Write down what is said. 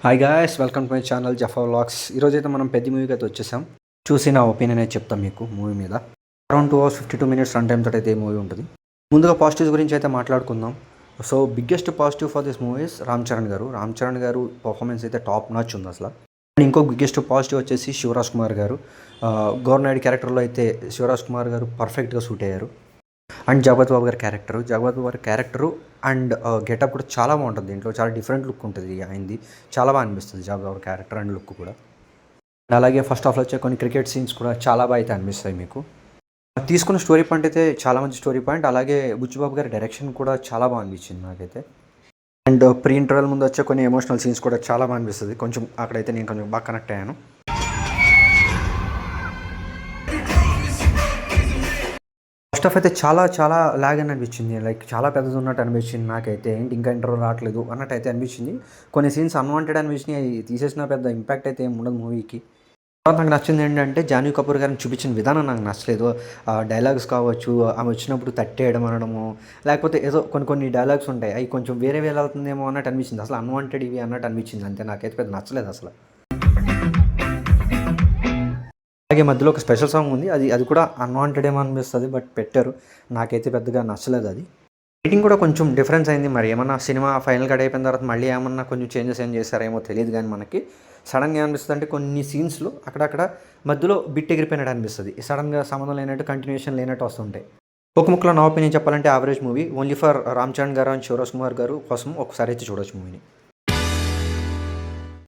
Hi guys, welcome to my channel Jafa vlogs. ఈరోజైతే మనం పెద్ద మూవీకి అయితే వచ్చేసాం. చూసి నా ఒపీనియన్ అయితే చెప్తాం మీకు మూవీ మీద. Around 2 hours 52 minutes run time తోటి అయితే ఈ మూవీ ఉంటుంది. ముందుగా పాజిటివ్స్ గురించి అయితే మాట్లాడుకుందాం. So biggest positive for this movies Ram Charan గారు పర్ఫార్మెన్స్ అయితే టాప్ నాచ్ ఉంది అసలు. అండ్ ఇంకో బిగ్గెస్ట్ పాజిటివ్ వచ్చేసి శివరాజ్ కుమార్ గారు. గవర్నైడ్ క్యారెక్టర్లో అయితే శివరాజ్ కుమార్ గారు పర్ఫెక్ట్గా సూట్ అయ్యారు. అండ్ జగపతి బాబు గారి క్యారెక్టరు అండ్ గెటప్ కూడా చాలా బాగుంటుంది. దీంట్లో చాలా డిఫరెంట్ లుక్ ఉంటుంది ఆయనది. చాలా బాగా అనిపిస్తుంది జగపతి బాబు క్యారెక్టర్ అండ్ లుక్ కూడా. అండ్ అలాగే ఫస్ట్ హాఫ్లో వచ్చే కొన్ని క్రికెట్ సీన్స్ కూడా చాలా బాగా అయితే అనిపిస్తాయి మీకు. తీసుకున్న స్టోరీ పాయింట్ అయితే చాలా మంచి స్టోరీ పాయింట్. అలాగే బుచ్చిబాబు గారి డైరెక్షన్ కూడా చాలా బాగా అనిపించింది నాకైతే. అండ్ ప్రీ ఇంటర్వెల్ ముందు వచ్చే కొన్ని ఎమోషనల్ సీన్స్ కూడా చాలా బాగా అనిపిస్తుంది. కొంచెం అక్కడైతే నేను కొంచెం బాగా కనెక్ట్ అయ్యాను. ఫస్ట్ హాఫ్ అయితే చాలా లాగ్ అని అనిపించింది. లైక్ చాలా పెద్దది ఉన్నట్టు అనిపించింది నాకైతే. ఏంటి ఇంకా ఇంటర్వల్ రావట్లేదు అన్నట్టు అయితే అనిపించింది. కొన్ని సీన్స్ అన్వాంటెడ్ అనిపించినాయి. అవి తీసేసిన పెద్ద ఇంపాక్ట్ అయితే ఏమి ఉండదు మూవీకి. తర్వాత నాకు నచ్చింది ఏంటంటే జాన్వీ కపూర్ గారిని చూపించిన విధానం నాకు నచ్చలేదు. డైలాగ్స్ కావచ్చు, ఆమె వచ్చినప్పుడు తట్టేయడం అనడము, లేకపోతే ఏదో కొన్ని డైలాగ్స్ ఉంటాయి అవి కొంచెం వేరే వెళ్తుందేమో అన్నట్టు అనిపించింది. అసలు అన్వాంటెడ్ ఇవి అన్నట్టు అనిపించింది అంతే. నాకైతే పెద్ద నచ్చలేదు అసలు. అలాగే మధ్యలో ఒక స్పెషల్ సాంగ్ ఉంది. అది కూడా అన్వాంటెడ్ ఏమో అనిపిస్తుంది, బట్ పెట్టారు. నాకైతే పెద్దగా నచ్చలేదు అది. రేటింగ్ కూడా కొంచెం డిఫరెన్స్ అయింది. మరి ఏమన్నా సినిమా ఫైనల్ కట్ అయిపోయిన తర్వాత మళ్ళీ ఏమన్నా కొంచెం చేంజెస్ ఏం చేస్తారేమో తెలియదు. కానీ మనకి సడన్గా ఏమనిపిస్తుంది అంటే కొన్ని సీన్స్లో అక్కడక్కడ మధ్యలో బిట్ ఎగిరిపోయినట్టు అనిపిస్తుంది. సడన్గా సంబంధం లేనట్టు, కంటిన్యూషన్ లేనట్టు వస్తుంటాయి. ఒక ముక్కలో నా ఒపీనియన్ చెప్పాలంటే average movie. Only for Ram Charan గారు అండ్ శివరాజ్ కుమార్ గారు కోసం ఒకసారి అయితే చూడొచ్చు మూవీని.